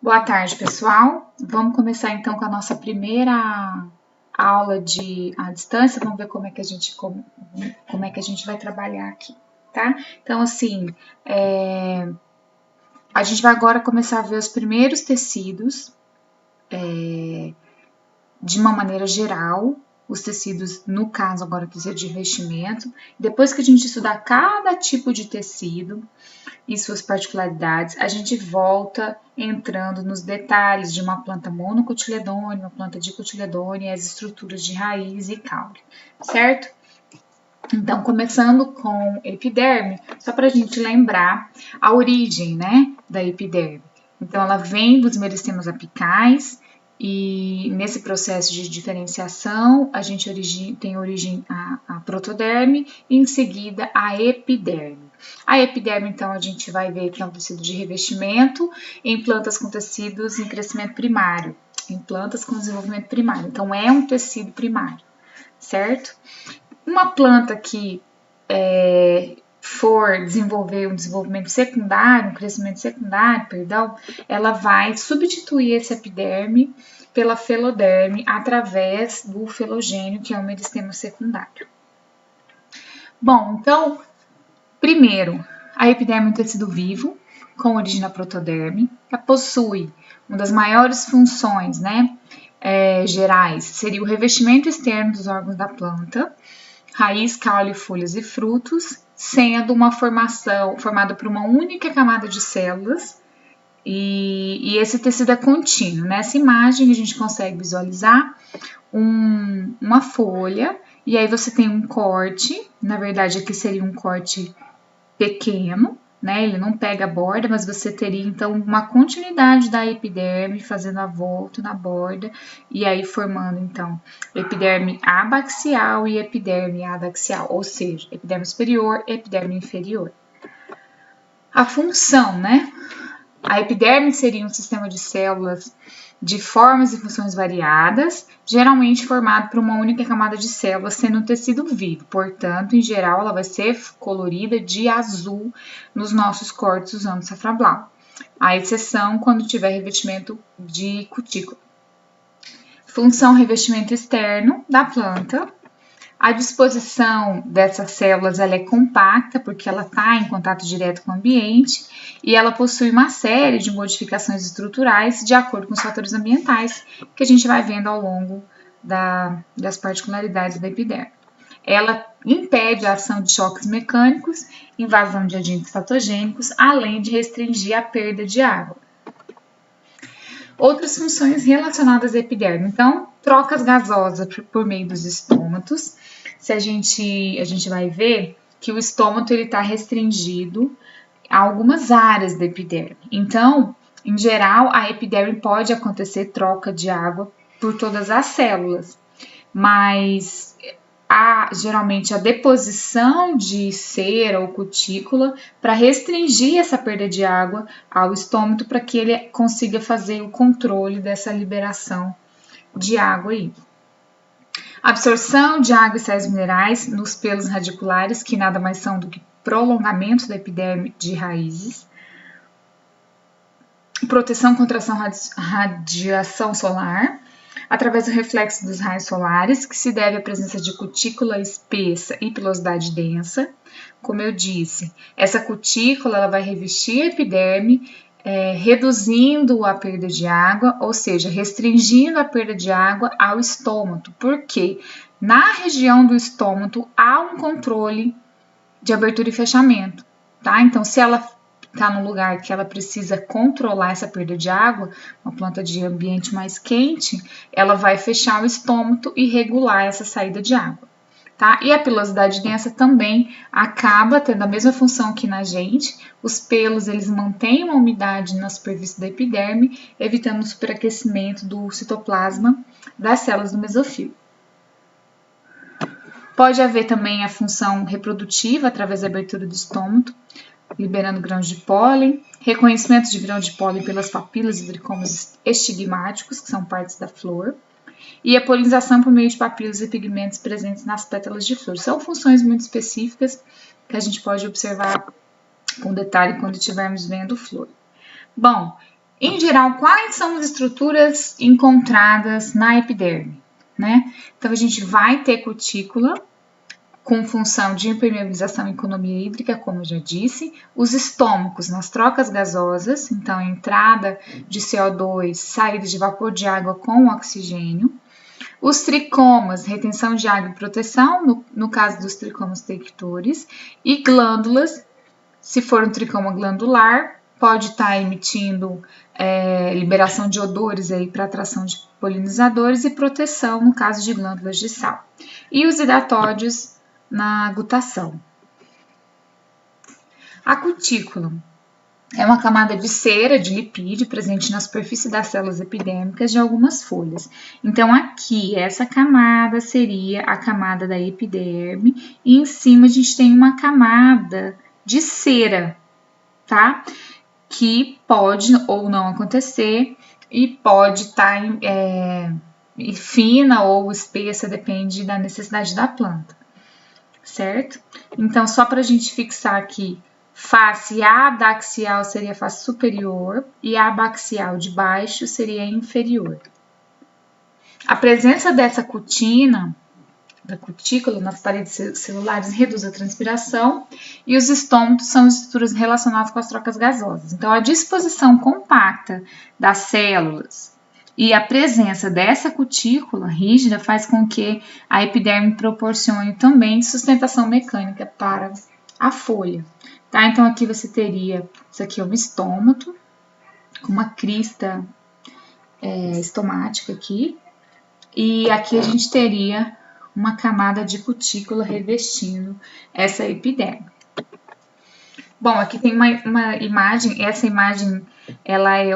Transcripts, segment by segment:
Boa tarde, pessoal. Vamos começar então com a nossa primeira aula à distância. Vamos ver como é que a gente vai trabalhar aqui, tá? Então, assim, a gente vai agora começar a ver os primeiros tecidos de uma maneira geral. Os tecidos, no caso agora, tecido de revestimento. Depois que a gente estudar cada tipo de tecido e suas particularidades, a gente volta entrando nos detalhes de uma planta monocotiledônea, uma planta dicotiledônea, as estruturas de raiz e caule, certo? Então, começando com epiderme, só para a gente lembrar a origem, né, da epiderme. Então, ela vem dos meristemas apicais e nesse processo de diferenciação, a gente tem origem a protoderme e em seguida a epiderme. A epiderme, então, a gente vai ver que é um tecido de revestimento em plantas com tecidos em crescimento primário, em plantas com desenvolvimento primário. Então, é um tecido primário, certo? Uma planta que for desenvolver um desenvolvimento secundário, um crescimento secundário, perdão, ela vai substituir esse epiderme pela feloderme através do felogênio, que é o meristema secundário. Bom, então, primeiro, a epiderme é um tecido vivo, com origem na protoderme, que possui uma das maiores funções, gerais, seria o revestimento externo dos órgãos da planta, raiz, caule, folhas e frutos, sendo uma formação formada por uma única camada de células e esse tecido é contínuo. Nessa imagem a gente consegue visualizar uma folha e aí você tem um corte, na verdade aqui seria um corte pequeno, né? Ele não pega a borda, mas você teria então uma continuidade da epiderme fazendo a volta na borda e aí formando então epiderme abaxial e epiderme adaxial, ou seja, epiderme superior e epiderme inferior. A função, né? A epiderme seria um sistema de células de formas e funções variadas, geralmente formado por uma única camada de células, sendo um tecido vivo. Portanto, em geral, ela vai ser colorida de azul nos nossos cortes usando safra-blau. A exceção quando tiver revestimento de cutícula. Função revestimento externo da planta. A disposição dessas células ela é compacta, porque ela está em contato direto com o ambiente, e ela possui uma série de modificações estruturais de acordo com os fatores ambientais, que a gente vai vendo ao longo das particularidades da epiderme. Ela impede a ação de choques mecânicos, invasão de agentes patogênicos, além de restringir a perda de água. Outras funções relacionadas à epiderme. Então, trocas gasosas por meio dos estômatos. Se a gente vai ver que o estômato está restringido a algumas áreas da epiderme. Então, em geral, a epiderme pode acontecer troca de água por todas as células, mas geralmente a deposição de cera ou cutícula para restringir essa perda de água ao estômago para que ele consiga fazer o controle dessa liberação de água aí. Absorção de água e sais minerais nos pelos radiculares, que nada mais são do que prolongamentos da epiderme de raízes. Proteção contra a radiação solar, através do reflexo dos raios solares, que se deve à presença de cutícula espessa e pilosidade densa. Como eu disse, essa cutícula ela vai revestir a epiderme, reduzindo a perda de água, ou seja, restringindo a perda de água ao estômago, porque na região do estômago há um controle de abertura e fechamento, tá? Então, se ela está num lugar que ela precisa controlar essa perda de água, uma planta de ambiente mais quente, ela vai fechar o estômago e regular essa saída de água, tá? E a pilosidade densa também acaba tendo a mesma função que na gente. Os pelos, eles mantêm uma umidade na superfície da epiderme, evitando o superaquecimento do citoplasma das células do mesofilo. Pode haver também a função reprodutiva através da abertura do estômago, liberando grãos de pólen, reconhecimento de grãos de pólen pelas papilas e tricomas estigmáticos, que são partes da flor, e a polinização por meio de papilas e pigmentos presentes nas pétalas de flor. São funções muito específicas que a gente pode observar com detalhe quando estivermos vendo flor. Bom, Em geral, quais são as estruturas encontradas na epiderme, né? Então, a gente vai ter cutícula com função de impermeabilização e economia hídrica, como eu já disse, os estômacos nas trocas gasosas, então entrada de CO2, saída de vapor de água com oxigênio, os tricomas, retenção de água e proteção, no caso dos tricomas tectores, e glândulas, se for um tricoma glandular, pode estar emitindo liberação de odores para atração de polinizadores e proteção no caso de glândulas de sal. E os hidatódios na gutação. A cutícula é uma camada de cera de lipídio presente na superfície das células epidérmicas de algumas folhas. Então, aqui, essa camada seria a camada da epiderme e em cima a gente tem uma camada de cera, tá? Que pode ou não acontecer e pode estar fina ou espessa, depende da necessidade da planta. Certo? Então, só para a gente fixar aqui, face adaxial seria a face superior e a abaxial de baixo seria a inferior. A presença dessa cutina, da cutícula nas paredes celulares, reduz a transpiração e os estômatos são estruturas relacionadas com as trocas gasosas. Então, a disposição compacta das células e a presença dessa cutícula rígida faz com que a epiderme proporcione também sustentação mecânica para a folha. Tá? Então, aqui você teria, isso aqui é um estômato, com uma crista estomática aqui, e aqui a gente teria uma camada de cutícula revestindo essa epiderme. Bom, aqui tem uma imagem, essa imagem,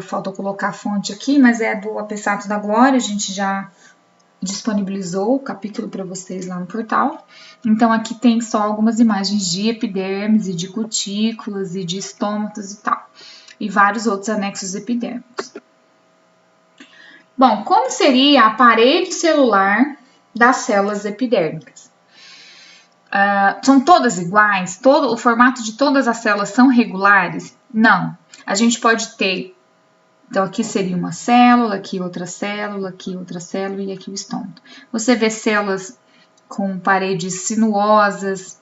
faltou colocar a fonte aqui, mas é do Apessato da Glória, a gente já disponibilizou o capítulo para vocês lá no portal. Então, aqui tem só algumas imagens de epidermes e de cutículas e de estômatos e tal, e vários outros anexos epidérmicos. Bom, como seria a parede celular das células epidérmicas? São todas iguais? O formato de todas as células são regulares? Não. A gente pode ter, então aqui seria uma célula, aqui outra célula, aqui outra célula e aqui o estômato. Você vê células com paredes sinuosas,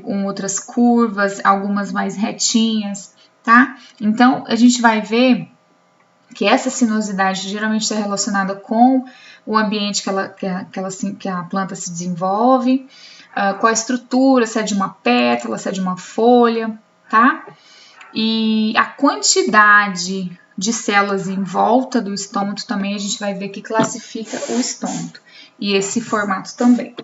com outras curvas, algumas mais retinhas, tá? Então, a gente vai ver que essa sinuosidade geralmente está relacionada com o ambiente que a planta se desenvolve, qual a estrutura, se é de uma pétala, se é de uma folha, tá? E a quantidade de células em volta do estômato também a gente vai ver que classifica o estômato. E esse formato também.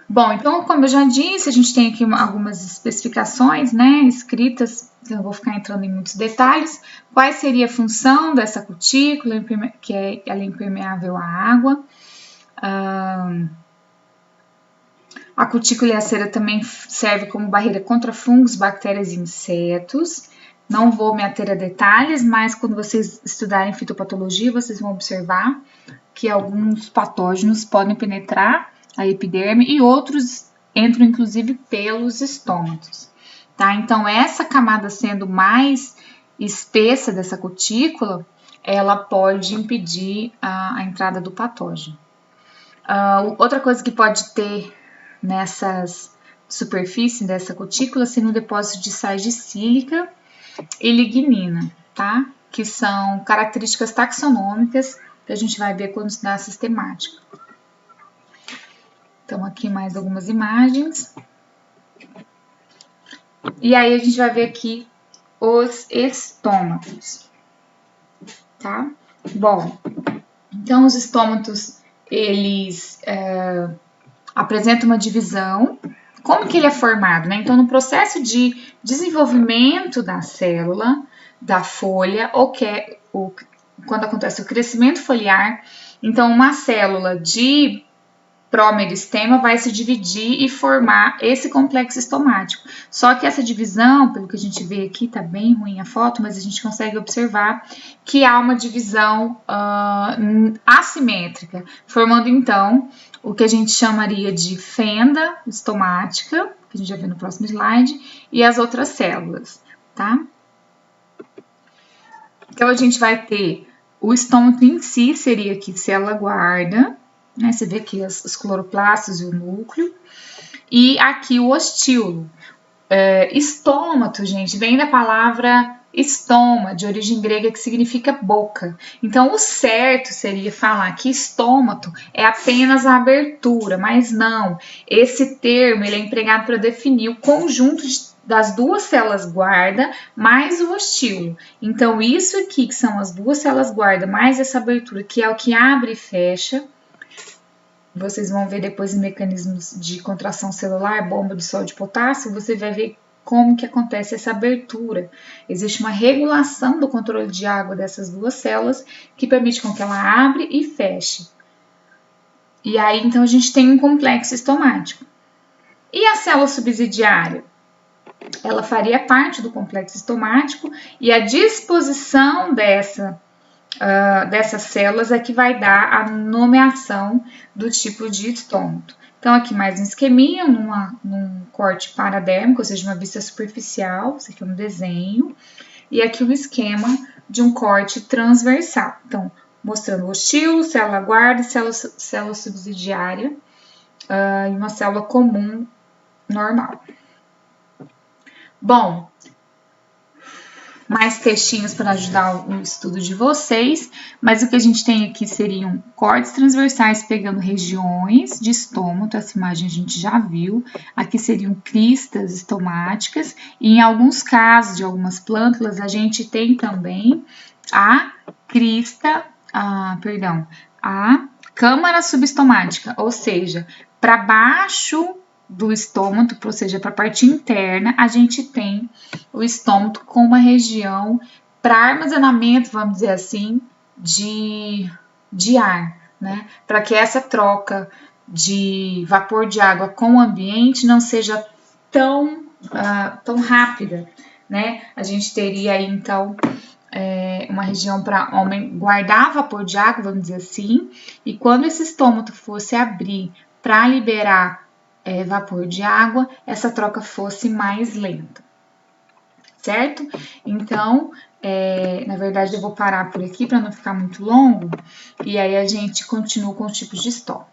Bom, então, como eu já disse, a gente tem aqui algumas especificações, né, escritas, então eu vou ficar entrando em muitos detalhes. Qual seria a função dessa cutícula, que ela é impermeável à água. A cutícula e a cera também serve como barreira contra fungos, bactérias e insetos. Não vou me ater a detalhes, mas quando vocês estudarem fitopatologia, vocês vão observar que alguns patógenos podem penetrar a epiderme e outros entram inclusive pelos estômatos, tá? Então, essa camada sendo mais espessa dessa cutícula, ela pode impedir a entrada do patógeno. Outra coisa que pode ter nessas superfície dessa cutícula sendo o depósito de sais de sílica e lignina, tá? Que são características taxonômicas que a gente vai ver quando estudar a sistemática. Então, aqui mais algumas imagens. E aí, a gente vai ver aqui os estômatos, tá? Bom, então, os estômatos, eles apresentam uma divisão. Como que ele é formado, né? Então, no processo de desenvolvimento da célula, da folha, quando acontece o crescimento foliar, então, uma célula de pró-meristema vai se dividir e formar esse complexo estomático. Só que essa divisão, pelo que a gente vê aqui, tá bem ruim a foto, mas a gente consegue observar que há uma divisão assimétrica, formando então o que a gente chamaria de fenda estomática, que a gente vai ver no próximo slide, e as outras células, tá? Então, a gente vai ter o estômago em si, seria aqui célula guarda, né? Você vê aqui os cloroplastos e o núcleo. E aqui o ostíolo. Estômato, gente, vem da palavra estoma, de origem grega, que significa boca. Então, o certo seria falar que estômato é apenas a abertura, mas não. Esse termo ele é empregado para definir o conjunto das duas células guarda mais o ostíolo. Então, isso aqui, que são as duas células guarda mais essa abertura, que é o que abre e fecha. Vocês vão ver depois em mecanismos de contração celular, bomba de sódio e potássio, você vai ver como que acontece essa abertura. Existe uma regulação do controle de água dessas duas células que permite com que ela abre e feche. E aí, então, a gente tem um complexo estomático. E a célula subsidiária? Ela faria parte do complexo estomático e a disposição dessas células é que vai dar a nomeação do tipo de estômato. Então, aqui mais um esqueminha, num corte paradérmico, ou seja, uma vista superficial, isso aqui é um desenho, e aqui um esquema de um corte transversal. Então, mostrando o ostíolo, célula guarda, célula subsidiária e uma célula comum normal. Bom, mais textinhos para ajudar o estudo de vocês, mas o que a gente tem aqui seriam cortes transversais pegando regiões de estômago, essa imagem a gente já viu, aqui seriam cristas estomáticas, e em alguns casos de algumas plântulas a gente tem também a câmara subestomática, ou seja, para baixo do estômago, ou seja, para a parte interna, a gente tem o estômago com uma região para armazenamento, vamos dizer assim, de ar, né? Para que essa troca de vapor de água com o ambiente não seja tão rápida, né? A gente teria aí, então, uma região para guardar vapor de água, vamos dizer assim, e quando esse estômago fosse abrir para liberar vapor de água, essa troca fosse mais lenta, certo? Então, na verdade, eu vou parar por aqui para não ficar muito longo, e aí a gente continua com os tipos de estômago.